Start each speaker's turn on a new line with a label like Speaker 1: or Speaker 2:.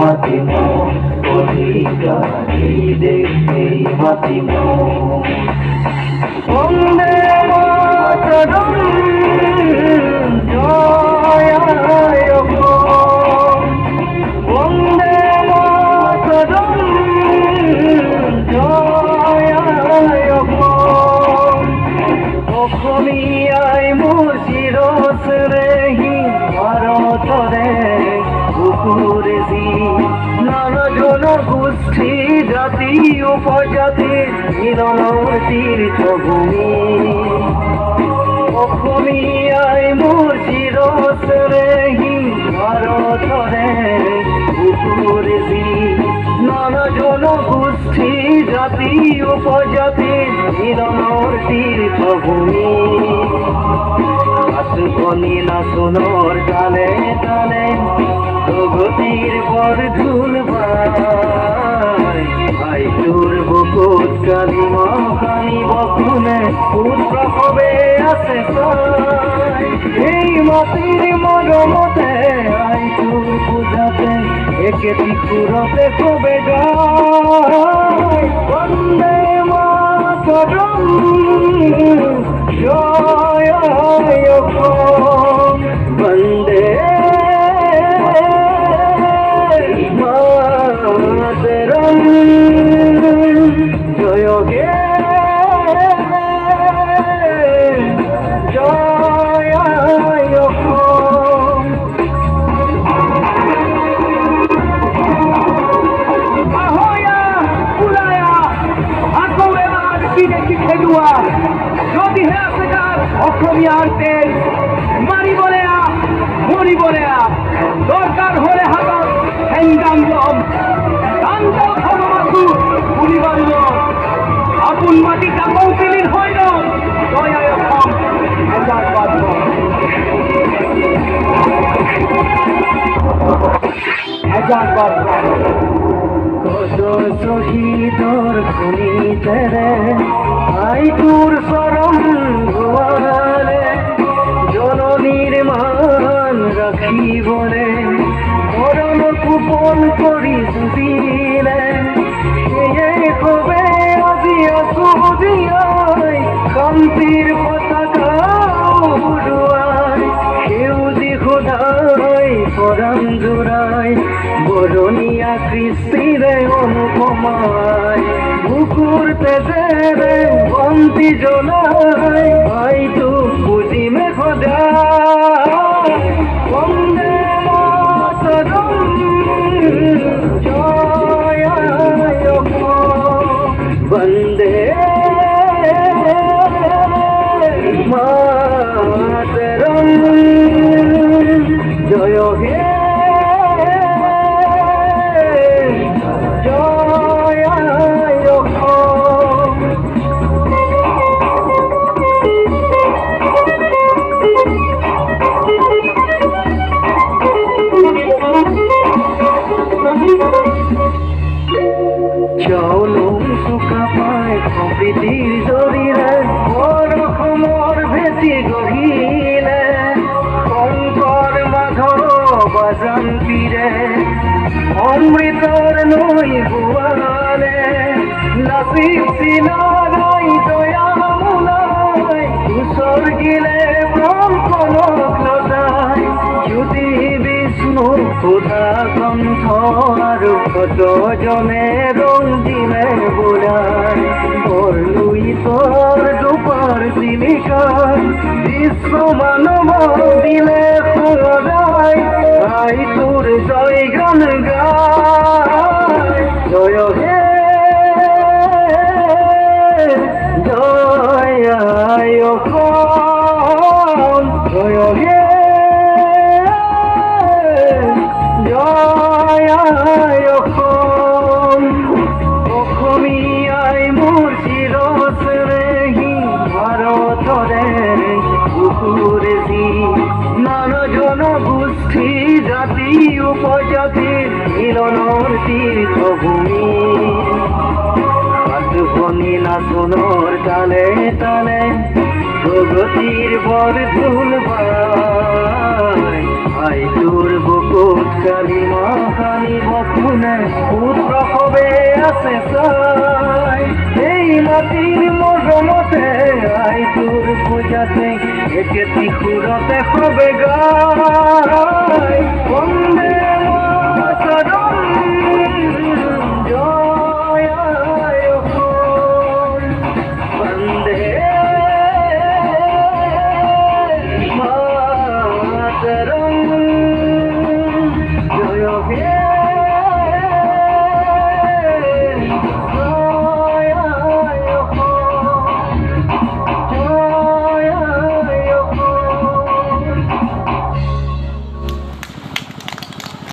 Speaker 1: মাতিমো অধিকারী দেখে মাতিমো বন্দে মাতরম জয় গো বন্দে মাতরম জয় গো অসমীয়াই মোৰ চিৰস্নেহী ভাৰতৰে বুকুৰে যি নানা জনগোষ্ঠী জাতি উপজাতিৰ মিলনৰ তীৰ্থভূমি অসমীয়াই মোৰ চিৰস্নেহী ভাৰতৰে বুকুৰে যি নানা জনগোষ্ঠী জাতি উপজাতিৰ মিলনৰ তীৰ্থভূমি আতুকনি নাচনৰ গানে গানে প্রগতির বরধুল ভাই তোর বুকুত কালি মহানি বকুনে পুত্র হবে আছে এই মাটির মরমতে আই তোর বুঝাতে একে ত্রিপুরতে কবে যায় বন্দে মাতরম জয় গো বন্দে জয় গে জয় ahoya ulaya akore mar kine ki খেলুয়া যদি হে আসেগার অসমীয়ার তেল মারি বলে মরি বলে দরকার হলে হাতত হেঙ্গাম লম কান্ত খবরাতু পরিবার আপন মাটি কাপৌ পিলির হয় না জয় অসম হেজারবাদ হেজারবাদ কত শহীদর খুনিতে রে আই তোর চরণ দুয়ারে জননীর মান রাখিবলে মরণ কুপন কৰি যুঁজিলে সেয়ে কবে আজি আকুদিয়াই শান্তিৰ পতাকা উৰুৱাই সেউজী সদায় পৰাণ জোৰাই বৰণীয়া কৃষ্টিৰে অনুপমাই বুকুৰ তেজেৰে বন্তি জ্বলাই আইতো বুজিমে সদায় বন্দে মাতৰম জয় গো বন্দে মাতরম জয় হে জয় গো চাউলুম চুকা পাই সম্প্ৰীতিৰ জৰিৰে অসমৰ ভেটি গঢ়িলে শংকৰ মাধৱ বাজন্তীৰে অমৃতৰ নৈ বোৱালে নাচিব চিনাৰাই দয়ামুনাই উচৰ্গিলে ব্ৰহ্মণক লতাই জ্যোতি বিষ্ণু সুধা কণ্ঠ আৰু কতজনে ৰঞ্জিলে বোলাই বৰলুইতৰ দুপাৰ চিলিকাৰ বিশ্ব মানৱ দিলে সদায় আই তোৰ জয় গান গায় জয় হে জয় অসম জয় হে জয় অসম অসমীয়াই মোৰ চিৰস্নেহী ভাৰতৰে বুকুৰে যি নানা জনগোষ্ঠী জাতি উপজাতিৰ মিলনৰ তীৰ্থভূমি আতুকনি নাচনৰ তালে তালে প্রগতির বরধুল ভাই তোর বুকুত কালি মহানি বক গুণে পুত্র কবে আছে চাই এই মাটির মরমতে আই তোর পূজাতে একে তিখুরতে হবে গা